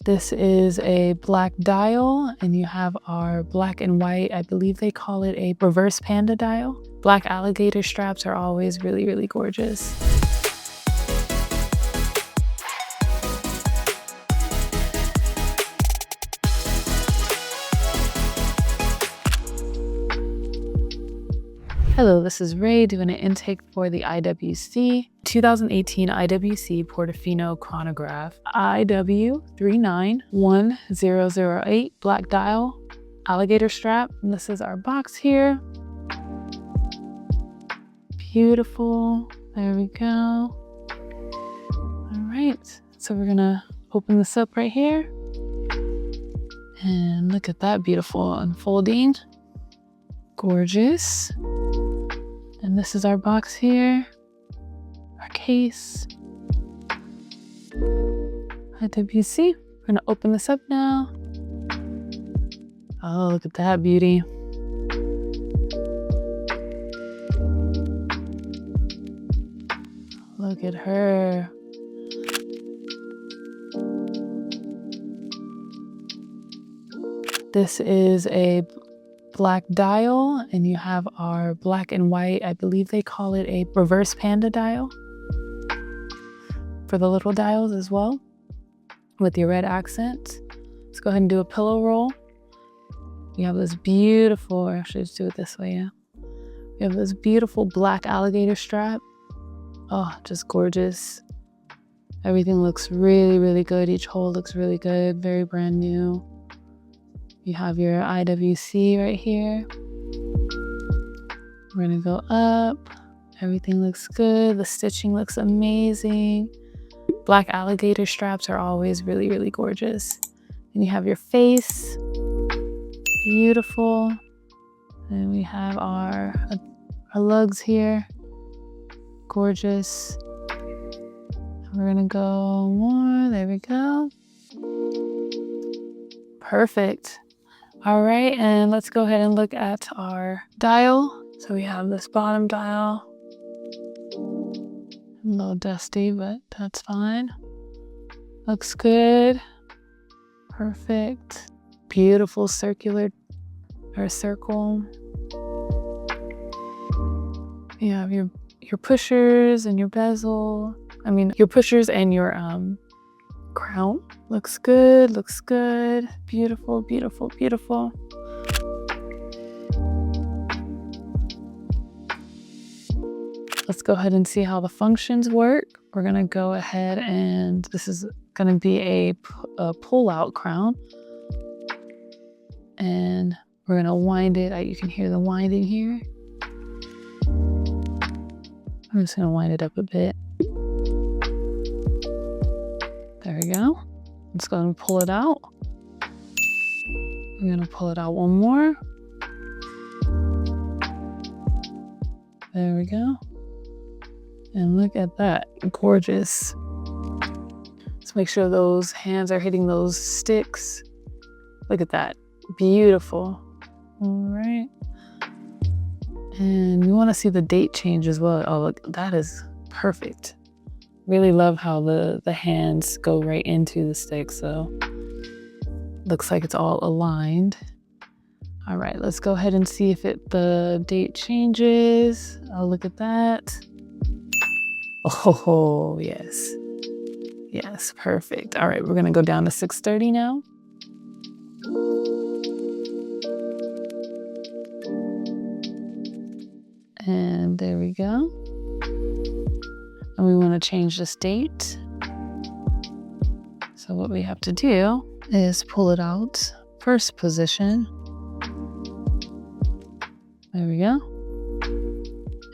This is a black dial, and you have our black and white, I believe they call it a reverse Panda dial. Black alligator straps are always really, really gorgeous. Hello, this is Ray doing an intake for the IWC 2018 IWC Portofino Chronograph IW391008 black dial alligator strap. And this is our box here. Beautiful. There we go. All right, so we're gonna open this up right here. And look at that beautiful unfolding. Gorgeous. And this is our box here, our case. IWC, we're gonna open this up now. Oh, look at that beauty. Look at her. This is a black dial, and you have our black and white, I believe they call it a reverse Panda dial for the little dials as well, with your red accent. Let's go ahead and do a pillow roll. We have this beautiful, actually let's do it this way, yeah. We have this beautiful black alligator strap. Oh, just gorgeous. Everything looks really, really good. Each hole looks really good, very brand new. You have your IWC right here. We're gonna go up. Everything looks good. The stitching looks amazing. Black alligator straps are always really, really gorgeous. And you have your face. Beautiful. And we have our lugs here. Gorgeous. We're gonna go more. There we go. Perfect. All right, and let's go ahead and look at our dial. So we have this bottom dial. A little dusty, but that's fine. Looks good. Perfect. Beautiful circular or circle. You have your pushers and your bezel. I mean, your pushers and your crown. Looks good, looks good. Beautiful, beautiful, beautiful. Let's go ahead and see how the functions work. We're gonna go ahead and this is gonna be a pull-out crown. And we're gonna wind it. You can hear the winding here. I'm just gonna wind it up a bit. There we go. Let's go and pull it out. I'm gonna pull it out one more. There we go. And look at that, gorgeous. Let's make sure those hands are hitting those sticks. Look at that, beautiful. All right. And you wanna see the date change as well. Oh, look, that is perfect. Really love how the hands go right into the stick, so looks like it's all aligned. All right, let's go ahead and see if the date changes. Oh, look at that. Oh, yes. Yes, perfect. All right, we're gonna go down to 6:30 now. And there we go. And we want to change this date. So what we have to do is pull it out, first position. There we go.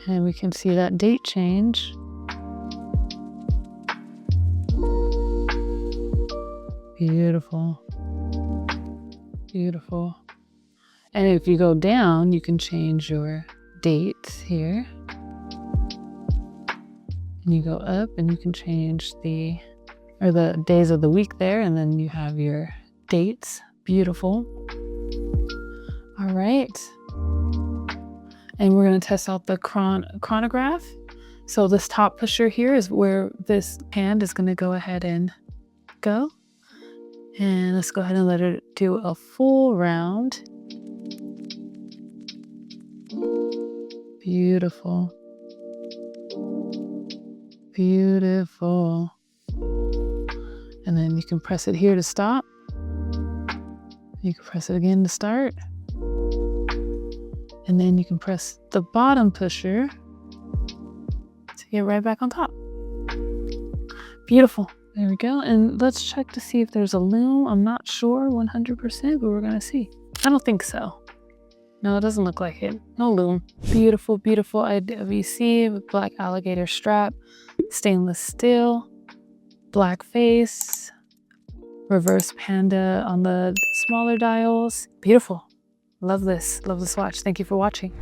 And we can see that date change. Beautiful. Beautiful. And if you go down, you can change your date here. And you go up and you can change the days of the week there, and then you have your dates. Beautiful. All right. And we're gonna test out the chronograph. So this top pusher here is where this hand is gonna go ahead and go. And let's go ahead and let it do a full round. Beautiful. Beautiful. And then you can press it here to stop. You can press it again to start. And then you can press the bottom pusher to get right back on top. Beautiful. There we go. And let's check to see if there's a loom. I'm not sure 100%, but we're gonna see. I don't think so. No, it doesn't look like it. No loom. Beautiful, beautiful IWC with black alligator strap, stainless steel, black face, reverse panda on the smaller dials. Beautiful. Love this watch. Thank you for watching.